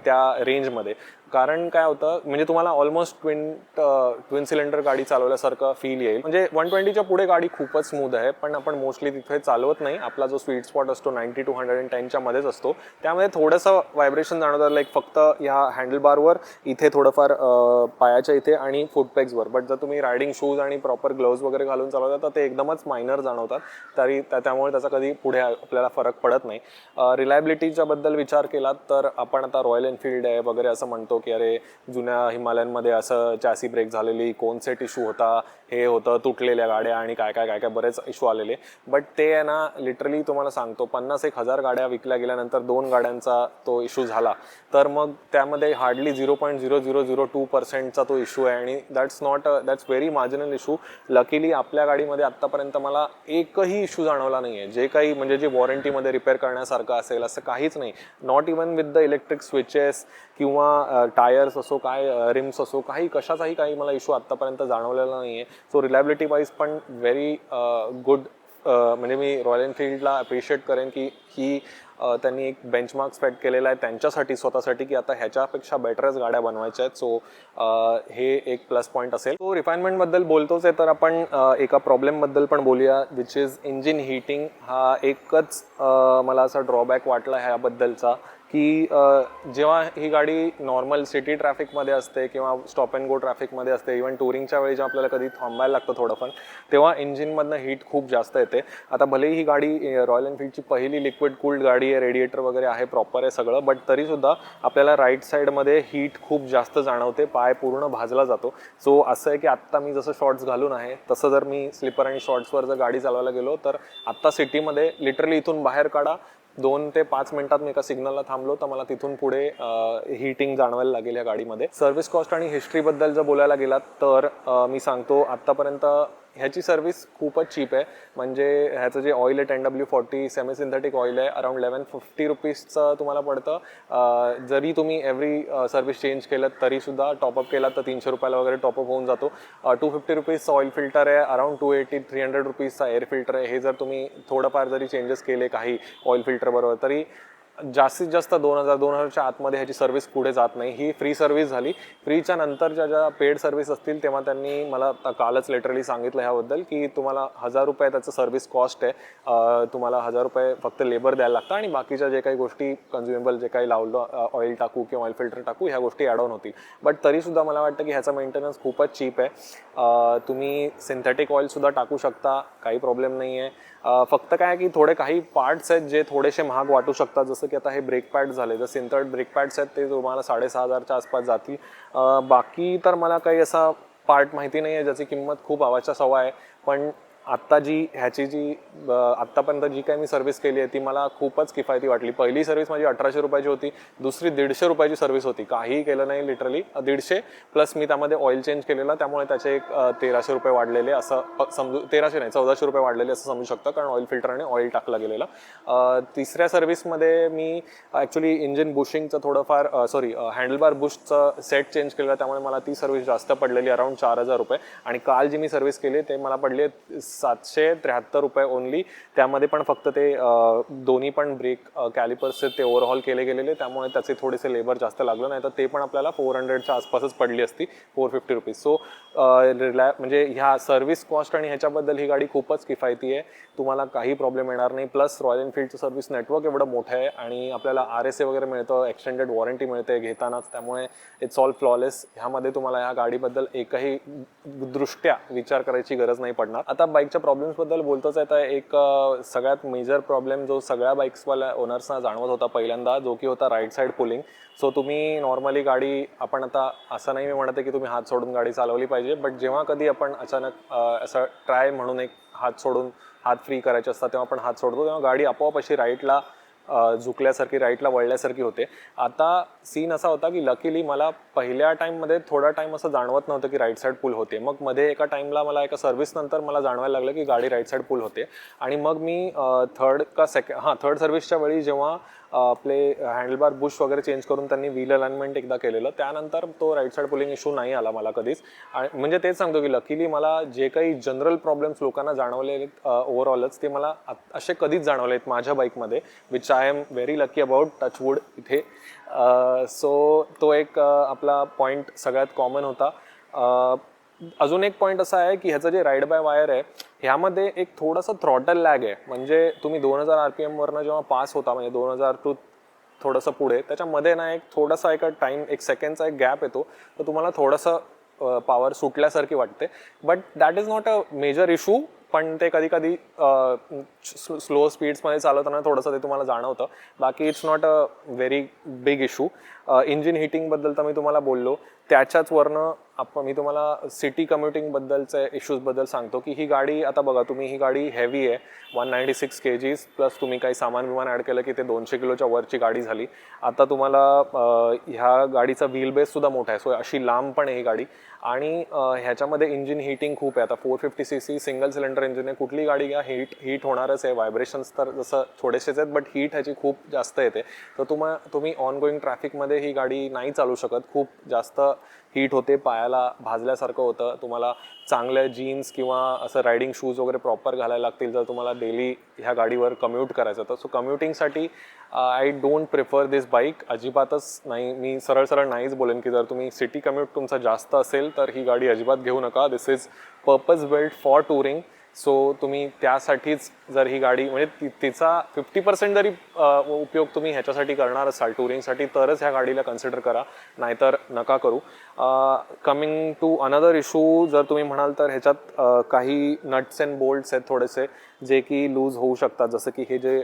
त्या रेंजमध्ये. कारण काय होतं, म्हणजे तुम्हाला ऑलमोस्ट ट्विन सिलेंडर गाडी चालवल्यासारखं फील येईल. म्हणजे 120च्या पुढे गाडी खूपच स्मूथ आहे, पण आपण मोस्टली तिथे चालवत नाही. आपला जो स्वीट स्पॉट असतो 90 to 110च्या मध्येच असतो, त्यामुळे थोडंसं व्हायब्रेशन जाणवतं, लाईक फक्त ह्या हँडलबारवर इथे थोडंफार पायाच्या इथे आणि फुटपॅक्सवर. बट जर तुम्ही रायडिंग शूज आणि प्रॉपर ग्लोव्ज वगैरे घालून चालवता तर ते एकदमच मायनर जाणवतात, तरी त्यामुळे त्याचा कधी पुढे आपल्याला फरक पडत नाही. रिलायबिलिटीच्या बद्दल विचार केला तर आपण आता रॉयल एनफिल्ड आहे वगैरे असं म्हणतो की अरे जुन्या हिमालयनमध्ये असं चॅसी ब्रेक झालेली, कोन सेट इश्यू होता, हे होतं, तुटलेल्या गाड्या आणि काय काय काय काय बरेच इश्यू आलेले. बट ते आहे ना, लिटरली तुम्हाला सांगतो 50,000 गाड्या विकल्या गेल्यानंतर 2 गाड्यांचा तो इश्यू झाला, तर मग त्यामध्ये हार्डली 0.0002%चा तो इश्यू आहे. आणि that's very marginal issue. Luckily आपल्या गाडीमध्ये आत्तापर्यंत मला एकही इश्यू जाणवला नाही आहे, जे काही म्हणजे जे वॉरंटीमध्ये रिपेअर करण्यासारखं असेल असं काहीच नाही. Not even with the electric switches किंवा टायर्स असो, काय रिम्स असो, कशाचाही काही मला इश्यू आत्तापर्यंत जाणवलेला नाही आहे. सो रिलायबिलिटी वाईज पण व्हेरी गुड. म्हणजे मी रॉयल एनफिल्डला अप्रिशिएट करेन की ही त्यांनी एक बेंचमार्क सेट केलेला आहे त्यांच्यासाठी, स्वतःसाठी, की आता ह्याच्यापेक्षा बेटरच गाड्या बनवायच्या आहेत. सो हे एक प्लस पॉईंट असेल. तो रिफाईनमेंटबद्दल बोलतोच आहे तर आपण एका प्रॉब्लेमबद्दल पण बोलूया, विच इज इंजिन हीटिंग. हा एकच मला असा ड्रॉबॅक वाटला ह्याबद्दलचा की जेव्हा ही गाडी नॉर्मल सिटी ट्रॅफिकमध्ये असते किंवा स्टॉप अँड गो ट्रॅफिकमध्ये असते, इव्हन टुरिंगच्या वेळी जेव्हा आपल्याला कधी थांबायला लागतं थोडंफार, तेव्हा इंजिनमधनं हीट खूप जास्त येते. आता भलेही ही गाडी रॉयल एनफिल्डची पहिली लिक्विड कूल्ड गाडी आहे, रेडिएटर वगैरे आहे, प्रॉपर आहे सगळं, बट तरीसुद्धा आपल्याला राईट साईडमध्ये हीट खूप जास्त जाणवते, पाय पूर्ण भाजला जातो. सो असं आहे की आत्ता मी जसं शॉर्ट्स घालून आहे तसं जर मी स्लिपर आणि शॉर्ट्सवर जर गाडी चालवायला गेलो तर आत्ता सिटीमध्ये लिटरली इथून बाहेर काढा, 2 ते 5 मिनिटात मी एका सिग्नलला थांबलो तर मला तिथून पुढे हीटिंग जाणवायला लागेल या गाडीमध्ये. सर्व्हिस कॉस्ट आणि हिस्ट्रीबद्दल जर बोलायला गेलात तर मी सांगतो आत्तापर्यंत ह्याची सर्व्हिस खूपच चीप आहे. म्हणजे ह्याचं जे ऑइल आहे 10W40 सेमी सिंथेटिक ऑइल आहे, अराउंड 1150 रुपीजचं तुम्हाला पडतं. जरी तुम्ही एव्हरी सर्व्हिस चेंज केलं तरीसुद्धा, टॉपअप केलात तर 300 रुपयाला वगैरे टॉपअप होऊन जातो. 250 रुपीजचं ऑइल फिल्टर आहे, अराउंड 280-300 रुपीजचा एअर फिल्टर आहे. हे जर तुम्ही थोडंफार जरी चेंजेस केले काही ऑइल फिल्टर बरोबर तरी जास्तीत जास्त 2000-2000च्या आतमध्ये ह्याची सर्व्हिस पुढे जात नाही. ही फ्री सर्व्हिस झाली. फ्रीच्या नंतरच्या ज्या पेड सर्व्हिस असतील तेव्हा त्यांनी मला कालच लिटरली सांगितलं ह्याबद्दल की तुम्हाला 1000 रुपये त्याचं सर्व्हिस कॉस्ट आहे. तुम्हाला 1000 रुपये फक्त लेबर द्यायला लागतं आणि बाकीच्या जे काही गोष्टी कन्झ्युमेबल जे काही लावलं, ऑइल टाकू किंवा ऑइल फिल्टर टाकू, ह्या गोष्टी ॲड ऑन होतील. बट तरीसुद्धा मला वाटतं की ह्याचा मेंटेनन्स खूपच चीप आहे. तुम्ही सिंथेटिक ऑइलसुद्धा टाकू शकता, काही प्रॉब्लेम नाही आहे. फक्त काय की थोडे काही पार्ट्स आहेत जे थोडेसे महाग वाटू शकतात, जसं की आता हे ब्रेक पॅड झाले, जर सिंथर्ड ब्रेक पॅड्स आहेत ते तुम्हाला 6,500च्या आसपास जातील. बाकी तर मला काही असा पार्ट माहिती नाही आहे ज्याची किंमत खूप आवाजच्या सवा आहे. पण आत्ता ह्याची जी आत्तापर्यंत जी काही मी सर्व्हिस केली आहे ती मला खूपच किफायती वाटली. पहिली सर्व्हिस माझी 1,800 रुपयाची होती, दुसरी 150 रुपयाची सर्व्हिस होती. काहीही केलं नाही लिटरली. 150 प्लस मी त्यामध्ये ऑइल चेंज केलेला, त्यामुळे त्याचे एक 1,300 रुपये वाढलेले असं समजू, 1,300 नाही 1,400 रुपये वाढलेले असं समजू शकतं, कारण ऑइल फिल्टरने ऑइल टाकलं गेलेलं. तिसऱ्या सर्व्हिसमध्ये मी ॲक्च्युली इंजिन बुशिंगचं थोडंफार हँडलबार बुशचं सेट चेंज केलेलं, त्यामुळे मला ती सर्व्हिस जास्त पडलेली, अराउंड 4,000 रुपये. आणि काल जी मी सर्व्हिस केली ते मला पडली 773 रुपये ओनली. त्यामध्ये पण फक्त ते दोन्ही पण ब्रेक कॅलिपर्सचे ते ओव्हरहॉल केले गेलेले, त्यामुळे त्याचे थोडेसे लेबर जास्त लागलं, नाही तर ते पण आपल्याला 400च्या आसपासच पडली असती, 450 रुपीज. सो म्हणजे ह्या सर्व्हिस कॉस्ट आणि ह्याच्याबद्दल ही गाडी खूपच किफायती आहे. तुम्हाला काही प्रॉब्लेम येणार नाही. प्लस रॉयल एनफील्डचं सर्व्हिस नेटवर्क एवढं मोठं आहे आणि आपल्याला RSA वगैरे मिळतं, एक्सटेंडेड वॉरंटी मिळते घेतानाच, त्यामुळे इट्स ऑल फ्लॉलेस. ह्यामध्ये तुम्हाला या गाडीबद्दल एकही दृष्ट्या विचार करायची गरज नाही पडणार. आता बाईकच्या प्रॉब्लेम्सबद्दल बोलतोच आहे, तर एक सगळ्यात मेजर प्रॉब्लेम जो सगळ्या बाईक्सवाल्या ओनर्सना जाणवत होता पहिल्यांदा, जो की होता राईट साईड पुलिंग. सो तुम्ही नॉर्मली गाडी, आपण आता असं नाही मी म्हणते की तुम्ही हात सोडून गाडी चालवली पाहिजे, बट जेव्हा कधी आपण अचानक असं ट्राय म्हणून एक हात सोडून हात फ्री करायचे असतात तेव्हा आपण हात सोडतो, तेव्हा गाडी आपोआप अशी राईटला झुकल्यासारखी, राईटला वळल्यासारखी होते. आता सीन असा होता की लकीली मला पहिल्या टाईममध्ये थोडा टाईम असं जाणवत नव्हतं की राईट साईड पुल होते. मग मध्ये एका टाईमला मला एका सर्व्हिस नंतर मला जाणवायला लागलं की गाडी राईट साईड पुल होते. आणि मग मी थर्ड सर्व्हिसच्या वेळी जेव्हा आपले हँडलबार बुश वगैरे चेंज करून त्यांनी व्हील अलाइनमेंट एकदा केलेलं, त्यानंतर तो राईट साईड पुलिंग इश्यू नाही आला मला कधीच. आणि म्हणजे तेच सांगतो की लकीली मला जे काही जनरल प्रॉब्लेम्स लोकांना जाणवले ओव्हरऑलच, ते मला असे कधीच जाणवले आहेत माझ्या बाईकमध्ये, which I am very lucky about, touchwood इथे. सो तो एक आपला पॉईंट सगळ्यात कॉमन होता. अजून एक पॉईंट असा आहे की ह्याचं जे राईड बाय वायर आहे ह्यामध्ये एक थोडंसं थ्रॉटल लॅग आहे. म्हणजे तुम्ही 2,000 RPM वरनं जेव्हा पास होता, म्हणजे 2,000 टू थोडंसं पुढे, त्याच्यामध्ये ना एक थोडासा एक टाईम, एक सेकंडचा एक गॅप येतो, तर तुम्हाला थोडंसं पॉवर सुटल्यासारखी वाटते. But that is not a major issue. पण ते कधी कधी स्लो स्पीड्समध्ये चालवताना थोडंसं ते तुम्हाला जाणवतं. बाकी it's not a very big issue. Engine हिटिंगबद्दल तर मी तुम्हाला बोललो. त्याच्याच वरनं मी तुम्हाला सिटी कम्युटिंगबद्दलच्या इश्यूजबद्दल सांगतो की ही गाडी, आता बघा तुम्ही, ही गाडी हेवी आहे, 196 kgs, प्लस तुम्ही काही सामान ॲड केलं की ते 200 किलोच्या वरची गाडी झाली. आता तुम्हाला ह्या गाडीचा व्हील बेससुद्धा मोठा आहे, सो अशी लांब पण आहे ही गाडी. आणि ह्याच्यामध्ये इंजिन हीटिंग खूप आहे. आता 450cc सिंगल सिलेंडर इंजिन आहे, कुठली गाडी घ्या हीट होणारच आहे. व्हायब्रेशन्स तर जसं थोडेसेच आहेत, बट हीट ह्याची खूप जास्त येते. तर तुम्ही ऑन गोईंग ट्रॅफिकमध्ये ही गाडी नाही चालू शकत, खूप जास्त हीट होते, पायाला भाजल्यासारखं होतं. तुम्हाला चांगले जीन्स किंवा असं रायडिंग शूज वगैरे प्रॉपर घालायला लागतील जर तुम्हाला डेली ह्या गाडीवर कम्यूट करायचं तर. सो कम्युटिंगसाठी I don't prefer this bike, अजिबातच नाही. मी सरळ नाहीच बोलेन की जर तुम्ही सिटी कम्यूट तुमचा जास्त असेल तर ही गाडी अजिबात घेऊ नका. This is purpose built for touring. So तुम्ही त्यासाठीच जर ही गाडी, म्हणजे तिचा 50% जरी उपयोग तुम्ही ह्याच्यासाठी करणार असाल टुरिंगसाठी, तरच ह्या गाडीला कन्सिडर करा, नाहीतर नका करू. कमिंग टू अनदर इशू, जर तुम्ही म्हणाल तर ह्याच्यात काही नट्स अँड बोल्ट्स आहेत थोडेसे जे की लूज होऊ शकतात. जसं की हे जे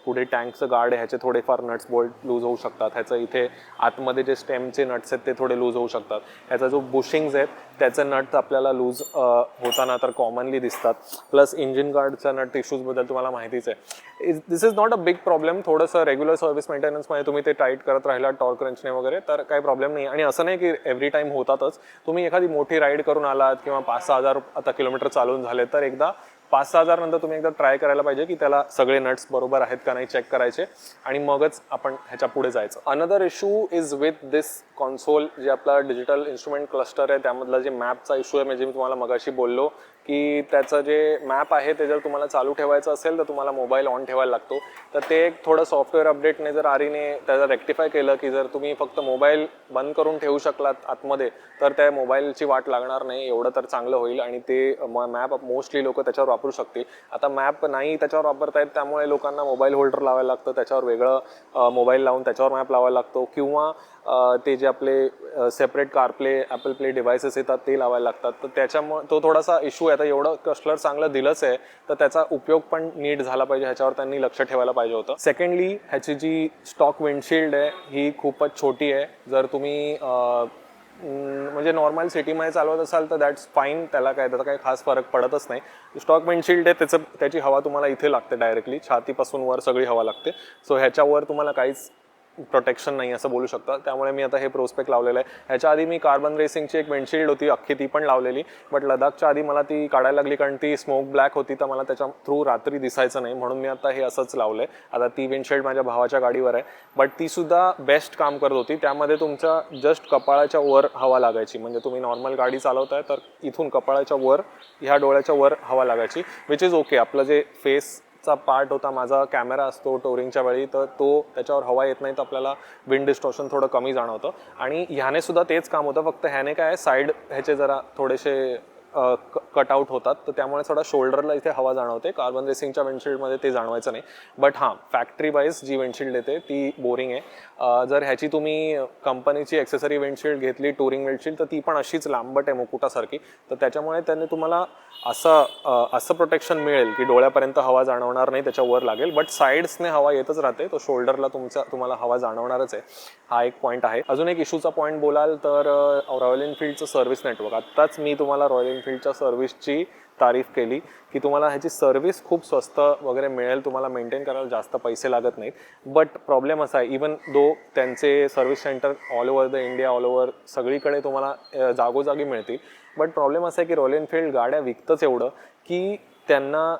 पुढे टँकचं गार्ड आहे ह्याचे थोडेफार नट्स बोल्ट लूज होऊ शकतात. ह्याचं इथे आतमध्ये जे स्टेमचे नट्स आहेत ते थोडे लूज होऊ शकतात. ह्याचा जो बुशिंग्स आहेत त्याचे नट्स आपल्याला लूज होताना तर कॉमनली दिसतात. प्लस इंजिन गार्डच्या नट इश्यूजबद्दल तुम्हाला माहितीच आहे. This is not a big problem. थोडंसं रेग्युलर सर्व्हिस मेंटेनन्समध्ये तुम्ही ते टाईट करत राहिला टॉर्क रेंचने वगैरे तर काही प्रॉब्लेम नाही. आणि असं नाही की एव्हरी टाईम होतातच. तुम्ही एखादी मोठी राईड करून आलात किंवा 5-6 हजार आता किलोमीटर चालून झाले तर एकदा 5-6 हजार नंतर तुम्ही एकदा ट्राय करायला पाहिजे की त्याला सगळे नट्स बरोबर आहेत का नाही चेक करायचे आणि मगच आपण ह्याच्या पुढे जायचं. Another issue is with this console, जे आपला डिजिटल इन्स्ट्रुमेंट क्लस्टर आहे त्यामधला जे मॅपचा इश्यू आहे, म्हणजे मी तुम्हाला मगाशी बोललो की त्याचं जे मॅप आहे ते जर तुम्हाला चालू ठेवायचं असेल तर तुम्हाला मोबाईल ऑन ठेवायला लागतो. तर ते एक थोडं सॉफ्टवेअर अपडेटने जर आरीने त्याचं रेक्टिफाय केलं की जर तुम्ही फक्त मोबाईल बंद करून ठेवू शकलात आतमध्ये तर त्या मोबाईलची वाट लागणार नाही, एवढं तर चांगलं होईल. आणि ते मॅप मोस्टली लोक त्याच्यावर वापरू शकतील. आता मॅप नाही त्याच्यावर वापरतायत त्यामुळे लोकांना मोबाईल होल्डर लावायला लागतं, त्याच्यावर वेगळं मोबाईल लावून त्याच्यावर मॅप लावायला लागतो. किंवा ते जे आपले separate CarPlay Apple play devices येतात ते लावायला लागतात. तर त्याच्यामुळे तो थोडासा इश्यू आहे. आता एवढं कस्टलर चांगलं दिलंच आहे तर त्याचा उपयोग पण नीट झाला पाहिजे, ह्याच्यावर त्यांनी लक्ष ठेवायला पाहिजे होतं. सेकंडली ह्याची जी स्टॉक विंडशिल्ड आहे ही खूपच छोटी आहे. जर तुम्ही म्हणजे नॉर्मल सिटीमध्ये चालवत असाल तर दॅट्स फाईन, त्याला काही खास फरक पडतच नाही. स्टॉक विंडशिल्ड आहे त्याची हवा तुम्हाला इथे लागते डायरेक्टली, छातीपासून वर सगळी हवा लागते. सो ह्याच्यावर तुम्हाला काहीच प्रोटेक्शन नाही असं बोलू शकता. त्यामुळे मी आता हे प्रोस्पेक्ट लावलेलं आहे. ह्याच्या आधी मी कार्बन रेसिंगची एक विंडशिल्ड होती अख्खी, ती पण लावलेली, बट लडाखच्या आधी मला ती काढायला लागली कारण ती स्मोक ब्लॅक होती तर मला त्याच्या थ्रू रात्री दिसायचं नाही, म्हणून मी आता हे असंच लावलं आहे. आता ती विंडशिल्ड माझ्या भावाच्या गाडीवर आहे, बट ती सुद्धा बेस्ट काम करत होती. त्यामध्ये तुमच्या जस्ट कपाळाच्या वर हवा लागायची, म्हणजे तुम्ही नॉर्मल गाडी चालवताय तर इथून कपाळाच्या वर ह्या डोळ्याच्या वर हवा लागायची, विच इज ओके. आपलं जे फेस चा पार्ट होता, माझा कॅमेरा असतो टोरिंगच्या वेळी, तर तो त्याच्यावर हवा येत नाही तर आपल्याला विंड डिस्टॉर्शन थोडं कमी जाणवतं. आणि ह्याने सुद्धा तेच काम होतं, फक्त ह्याने काय साईड ह्याचे जरा थोडेसे कटआउट होतात, तर त्यामुळे थोडा शोल्डरला इथे हवा जाणवते. कार्बन रेसिंगच्या विंडशिल्डमध्ये ते जाणवायचं नाही. बट हां, फॅक्टरी वाईज जी विंडशिल्ड येते ती बोरिंग आहे. जर ह्याची तुम्ही कंपनीची ॲक्सेसरी विंडशिल्ड घेतली टुरिंग विंडशिल्ड तर ती पण अशीच लांबट आहे मुकुटासारखी, तर त्याच्यामुळे त्याने तुम्हाला असं प्रोटेक्शन मिळेल की डोळ्यापर्यंत हवा जाणवणार नाही, त्याच्यावर लागेल, बट साईड्सने हवा येतच राहते, तो शोल्डरला तुम्हाला हवा जाणवणारच आहे. हा एक पॉईंट आहे. अजून एक इश्यूचा पॉईंट बोलाल तर रॉयल एनफिल्डचं सर्व्हिस नेटवर्क. आत्ताच मी तुम्हाला रॉयल एनफिल्डच्या सर्व्हिसची तारीफ केली की तुम्हाला ह्याची सर्व्हिस खूप स्वस्त वगैरे मिळेल, तुम्हाला मेंटेन करायला जास्त पैसे लागत नाहीत. बट प्रॉब्लेम असा आहे, इवन दो त्यांचे service centre all over the India, all over सगळीकडे तुम्हाला जागोजागी मिळतील, बट प्रॉब्लेम असा आहे की रॉयल एनफिल्ड गाड्या विकतच एवढं की त्यांना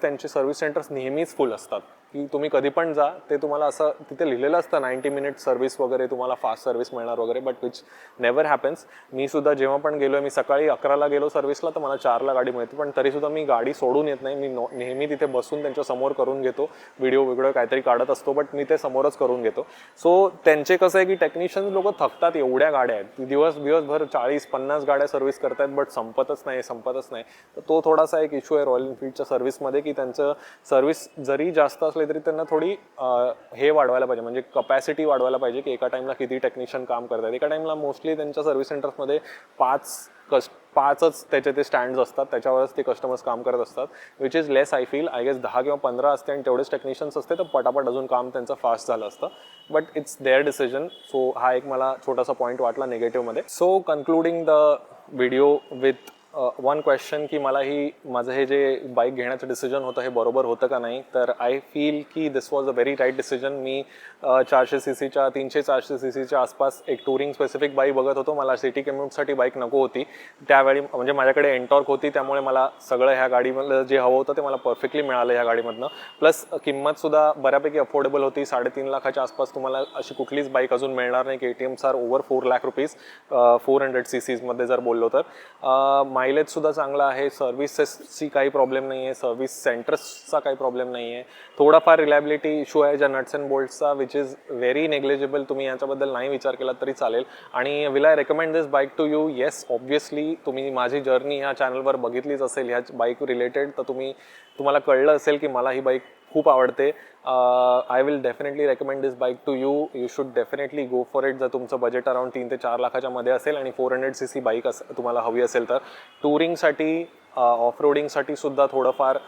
त्यांचे सर्व्हिस सेंटर्स नेहमीच फुल असतात, की तुम्ही कधी पण जा, ते तुम्हाला असं तिथे लिहिलेलं असतं 90 मिनिट सर्व्हिस वगैरे, तुम्हाला फास्ट सर्व्हिस मिळणार वगैरे, बट विच नेवर हॅपन्स. मी सुद्धा जेव्हा पण गेलो आहे, मी सकाळी 11ला गेलो सर्व्हिसला तर मला 4ला गाडी मिळते, पण तरीसुद्धा मी गाडी सोडून येत नाही. मी नेहमी तिथे बसून त्यांच्या समोर करून घेतो, व्हिडिओ काहीतरी काढत असतो, बट मी ते समोरच करून घेतो. सो त्यांचे कसं आहे की टेक्निशियन्स लोक थकतात, एवढ्या गाड्या आहेत, दिवसभर 40-50 गाड्या सर्व्हिस करतायत, बट संपतच नाही. तर तो थोडासा एक इश्यू आहे रॉयल एनफिल्डच्या सर्व्हिसमध्ये, की त्यांचं सर्व्हिस जरी जास्त असले तरी त्यांना थोडी हे वाढवायला पाहिजे, म्हणजे कपॅसिटी वाढवायला पाहिजे की एका टाइमला किती टेक्निशियन काम करतात. एका टाइमला मोस्टली त्यांच्या सर्व्हिस सेंटर्समध्ये 5च त्याचे ते स्टँड्स असतात, त्याच्यावरच ते कस्टमर्स काम करत असतात, which is less. I feel 10 किंवा 15 असते आणि तेवढेच टेक्निशियन्स असते तर पटापट अजून काम त्यांचं फास्ट झालं असतं, but it's their decision. So हा एक मला छोटासा पॉईंट वाटला निगेटिव्हमध्ये. So concluding the video with one question की माझं हे जे बाईक घेण्याचं डिसिजन होतं हे बरोबर होतं का नाही, तर आय फील की this was a very right decision. मी 400 सीसीच्या 300-400 सीसीच्या आसपास एक टुरिंग स्पेसिफिक बाईक बघत होतो. मला सिटी कम्युटसाठी बाईक नको होती त्यावेळी, म्हणजे माझ्याकडे एनटॉर्क होती, त्यामुळे मला सगळं ह्या गाडीमधलं जे हवं होतं ते मला परफेक्टली मिळालं ह्या गाडीमधनं. प्लस किंमतसुद्धा बऱ्यापैकी अफोर्डेबल होती, 3.5 लाखाच्या आसपास तुम्हाला अशी कुठलीच बाईक अजून मिळणार नाही. KTMs are over 4 lakh rupees 400 सीसीजमध्ये जर बोललो तर. मायलेज सुद्धा चांगला आहे, सर्व्हिसेसची काही प्रॉब्लेम नाही आहे, सर्व्हिस सेंटर्सचा काही प्रॉब्लेम नाही आहे. थोडाफार रिलायबिलिटी इश्यू आहे ज्या नट्स अँड बोल्ट्सचा, विच इज व्हेरी नेग्लिजिबल, तुम्ही याच्याबद्दल नाही विचार केला तरी चालेल. आणि will I recommend this bike to you? Yes, obviously. तुम्ही माझी जर्नी ह्या चॅनलवर बघितलीच असेल ह्या बाईक रिलेटेड, तर तुम्हाला कळलं असेल की मला ही बाईक खूप आवडते. I will definitely recommend this bike to you. You should definitely go for it जर तुमचं बजेट अराउंड 3 ते 4 लाखाच्या मध्ये असेल आणि 400 सीसी बाईक तुम्हाला हवी असेल तर. टुरिंगसाठी, ऑफ रोडिंगसाठी सुद्धा थोडंफार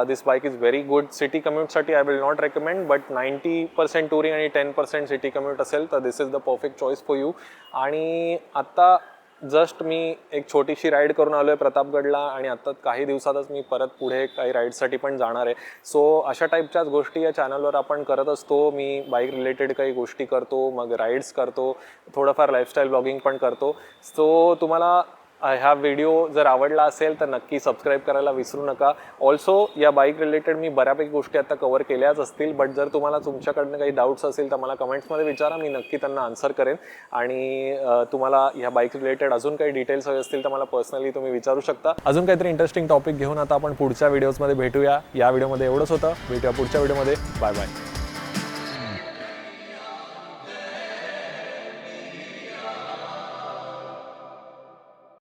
this bike is very good. City कम्युटसाठी I will not recommend, but 90% touring आणि 10% सिटी कम्युट असेल तर this is the perfect choice for you. आणि आत्ता जस्ट मी एक छोटीशी राईड करून आलो आहे प्रतापगडला आणि आत्ता काही दिवसातच मी परत पुढे काही राईडसाठी पण जाणार आहे. सो अशा टाईपच्याच गोष्टी या चॅनलवर आपण करत असतो. मी बाईक रिलेटेड काही गोष्टी करतो, मग राईड्स करतो, थोडंफार लाईफस्टाईल ब्लॉगिंग पण करतो. सो तुम्हाला हा व्हिडिओ जर आवडला असेल तर नक्की सबस्क्राईब करायला विसरू नका. ऑल्सो या बाईक रिलेटेड मी बऱ्यापैकी गोष्टी आता कव्हर केल्याच असतील, बट जर तुम्हाला तुमच्याकडनं काही डाऊट्स असेल तर मला कमेंट्समध्ये विचारा, मी नक्की त्यांना आन्सर करेन. आणि तुम्हाला ह्या बाईक रिलेटेड अजून काही डिटेल्स हवे असतील तर मला पर्सनली तुम्ही विचारू शकता. अजून काहीतरी इंटरेस्टिंग टॉपिक घेऊन आता आपण पुढच्या व्हिडिओजमध्ये भेटूया. या व्हिडिओमध्ये एवढंच होतं, भेटूया पुढच्या व्हिडिओमध्ये. Bye bye.